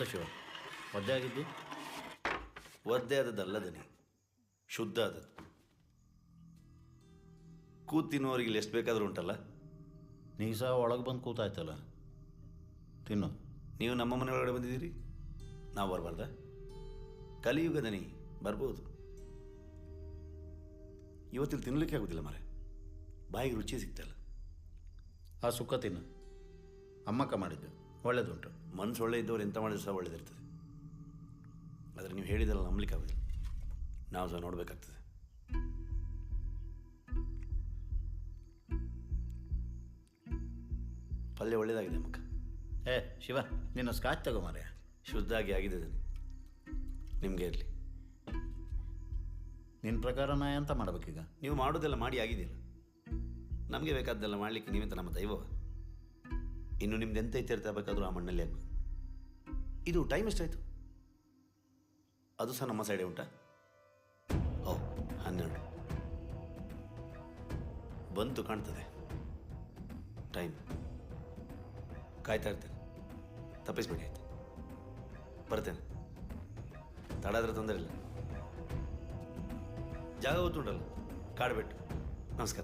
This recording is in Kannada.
ಎಂತ ಶಿವ ಒದ್ದೆ ಆಗಿದ್ದಿ? ಒದ್ದೆ ಆದದ್ದಲ್ಲ ದನಿ, ಶುದ್ಧ ಆದದ್ದು. ಕೂತು ತಿನ್ನೋರಿಗೆ ಇಲ್ಲಿ ಎಷ್ಟು ಬೇಕಾದರೂ ಉಂಟಲ್ಲ. ನೀ ಸಹ ಒಳಗೆ ಬಂದು ಕೂತಾಯ್ತಲ್ಲ, ತಿನ್ನು. ನೀವು ನಮ್ಮ ಮನೆ ಒಳಗಡೆ ಬಂದಿದ್ದೀರಿ, ನಾವು ಬರಬಾರ್ದ? ಕಲಿಯುಗ ದನಿ, ಬರ್ಬೋದು. ಇವತ್ತಿಲ್ಲಿ ತಿನ್ನಲಿಕ್ಕೆ ಆಗೋದಿಲ್ಲ ಮರೆ, ಬಾಯಿಗೆ ರುಚಿ ಸಿಗ್ತಲ್ಲ. ಆ ಸುಕ್ಕ ತಿನ್ನು, ಅಮ್ಮಕ್ಕ ಮಾಡಿದ್ದು ಒಳ್ಳೇದುಂಟು. ಮನಸ್ಸು ಒಳ್ಳೆ ಇದ್ದವ್ರು ಎಂತ ಮಾಡಿದ್ರು ಸಹ ಒಳ್ಳೇದಿರ್ತದೆ. ಆದರೆ ನೀವು ಹೇಳಿದಲ್ಲ ನಂಬಲಿಕ್ಕೆ ಆಗೋದಿಲ್ಲ, ನಾವು ಸಹ ನೋಡಬೇಕಾಗ್ತದೆ. ಪಲ್ಯ ಒಳ್ಳೇದಾಗಿದೆ ಅಮ್ಮಕ್ಕ. ಏ ಶಿವ, ನಿನ್ನ ಸ್ಕಾಚ್ ತಗೋ ಮಾರ್ರೆ. ಶುದ್ಧ ಆಗಿದೆ ದನಿ, ನಿಮಗೆ ಇರಲಿ. ನಿನ್ನ ಪ್ರಕಾರ ನಾ ಎಂತ ಮಾಡಬೇಕೀಗ? ನೀವು ಮಾಡೋದೆಲ್ಲ ಮಾಡಿ ಆಗಿದೆಯಲ್ಲ, ನಮಗೆ ಬೇಕಾದ್ದೆಲ್ಲ ಮಾಡಲಿಕ್ಕೆ ನೀವೆಂತ ನಮ್ಮ ದೈವವ? ಇನ್ನು ನಿಮ್ದು ಎಂತ ಇತ್ಯರ್ಥ ಬೇಕಾದರೂ ಆ ಮಣ್ಣಲ್ಲಿ ಆಗಬೇಕು. ಇದು ಟೈಮ್ ಎಷ್ಟಾಯಿತು? ಅದು ಸಹ ನಮ್ಮ ಸೈಡೇ ಉಂಟಾ? ಓ 12 ಬಂತು ಕಾಣ್ತದೆ ಟೈಮ್. ಕಾಯ್ತಾ ಇರ್ತೇನೆ, ತಪ್ಪಿಸ್ಬೇಡಿ ಆಯ್ತು. ಬರ್ತೇನೆ, ತಡ ಆದರೆ ತೊಂದರೆ ಇಲ್ಲ. ಜಾಗ ಗೊತ್ತುಂಟಲ್ಲ, ಕಾಡ್ಬಿಟ್ಟು. ನಮಸ್ಕಾರ.